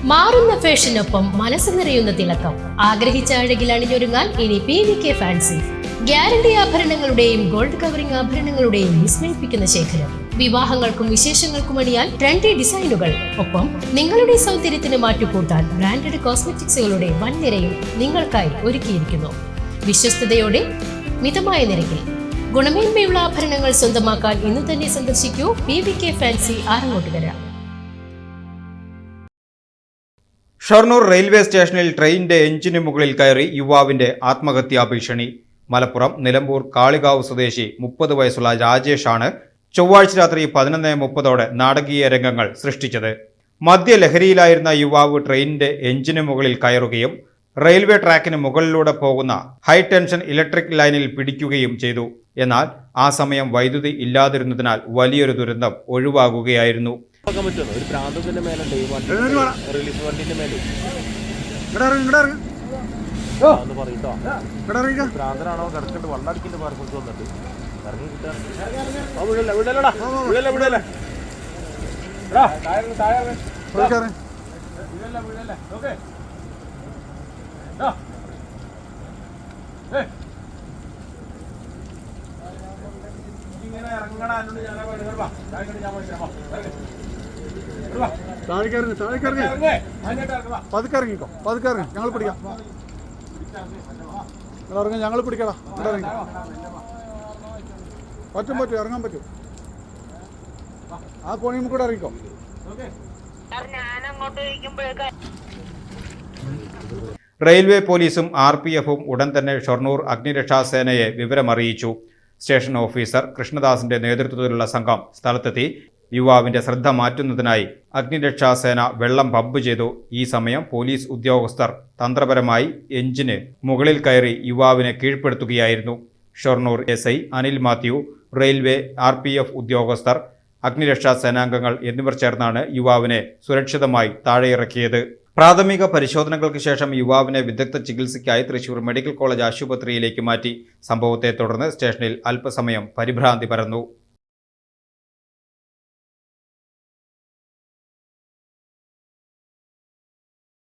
മാറുന്ന ഫാഷനൊപ്പം മനസ്സ് നിറയുന്ന തിളക്കം. ആഗ്രഹിച്ച അഴകിൽ അണിഞ്ഞൊരുങ്ങാൻ ഇനി PVK ഫാൻസി. ഗ്യാരണ്ടി ആഭരണങ്ങളുടെയും ഗോൾഡ് കവറിംഗ് ആഭരണങ്ങളുടെയും വിസ്മയിപ്പിക്കുന്ന ശേഖരം. വിവാഹങ്ങൾക്കും വിശേഷങ്ങൾക്കും അണിയാൻ ട്രെൻഡി ഡിസൈനുകൾ. ഒപ്പം നിങ്ങളുടെ സൗന്ദര്യത്തിന് മാറ്റുകൂട്ടാൻ ബ്രാൻഡഡ് കോസ്മെറ്റിക്സുകളുടെ വൻനിരയും നിങ്ങൾക്കായി ഒരുക്കിയിരിക്കുന്നു. വിശ്വസ്തയോടെ മിതമായ നിരക്കിൽ ഗുണമേന്മയുള്ള ആഭരണങ്ങൾ സ്വന്തമാക്കാൻ ഇന്ന് തന്നെ സന്ദർശിക്കൂ PVK fancy, Arangottukara. Shoranur railway സ്റ്റേഷനിൽ ട്രെയിനിന്റെ എഞ്ചിന് മുകളിൽ കയറി യുവാവിന്റെ ആത്മഹത്യാ ഭീഷണി. മലപ്പുറം നിലമ്പൂർ കാളികാവ് സ്വദേശി 30 വയസ്സുള്ള രാജേഷാണ് ചൊവ്വാഴ്ച രാത്രി 11:30 നാടകീയ രംഗങ്ങൾ സൃഷ്ടിച്ചത്. മദ്യലഹരിയിലായിരുന്ന യുവാവ് ട്രെയിനിന്റെ എഞ്ചിന് മുകളിൽ കയറുകയും റെയിൽവേ ട്രാക്കിന് മുകളിലൂടെ പോകുന്ന ഹൈ ടെൻഷൻ ഇലക്ട്രിക് ലൈനിൽ പിടിക്കുകയും ചെയ്തു. എന്നാൽ ആ സമയം വൈദ്യുതി ഇല്ലാതിരുന്നതിനാൽ വലിയൊരു ദുരന്തം ഒഴിവാകുകയായിരുന്നു. ഒരു പ്രാന്തത്തിന്റെ മേലെ റിലീസ് വണ്ടിന്റെ മേലെ പ്രാന്തനാണോ കിടക്കണ്ട് വള്ളടിക്കിന്റെ പാർപ്പുറത്ത് വന്നിട്ട് ഇറങ്ങി ഇങ്ങനെ ഇറങ്ങണ പതുക്കെ ഇറങ്ങിക്കോ, പതുക്കെ ഇറങ്ങി, ഞങ്ങൾ പിടിക്കാം. ഇറങ്ങി, ഞങ്ങൾ പിടിക്കടാ. ഇറങ്ങി പറ്റും ഇറങ്ങാൻ പറ്റും. ആ കോണിയും കൂടെ ഇറങ്ങിക്കോ. റെയിൽവേ പോലീസും RPFും ഉടൻ തന്നെ ഷൊർണൂർ അഗ്നിരക്ഷാസേനയെ വിവരമറിയിച്ചു. സ്റ്റേഷൻ ഓഫീസർ കൃഷ്ണദാസിന്റെ നേതൃത്വത്തിലുള്ള സംഘം സ്ഥലത്തെത്തി യുവാവിന്റെ ശ്രദ്ധ മാറ്റുന്നതിനായി അഗ്നിരക്ഷാസേന വെള്ളം പമ്പ് ചെയ്തു. ഈ സമയം പോലീസ് ഉദ്യോഗസ്ഥർ തന്ത്രപരമായി എഞ്ചിന് മുകളിൽ കയറി യുവാവിനെ കീഴ്പ്പെടുത്തുകയായിരുന്നു. Shoranur SI Anil Mathew, railway RPF ഉദ്യോഗസ്ഥർ, അഗ്നിരക്ഷാ സേനാംഗങ്ങൾ എന്നിവർ ചേർന്നാണ് യുവാവിനെ സുരക്ഷിതമായി താഴെയിറക്കിയത്. പ്രാഥമിക പരിശോധനകൾക്ക് ശേഷം യുവാവിനെ വിദഗ്ധ ചികിത്സയ്ക്കായി തൃശൂർ മെഡിക്കൽ കോളേജ് ആശുപത്രിയിലേക്ക് മാറ്റി. സംഭവത്തെ തുടർന്ന് സ്റ്റേഷനിൽ അല്പസമയം പരിഭ്രാന്തി പരന്നു.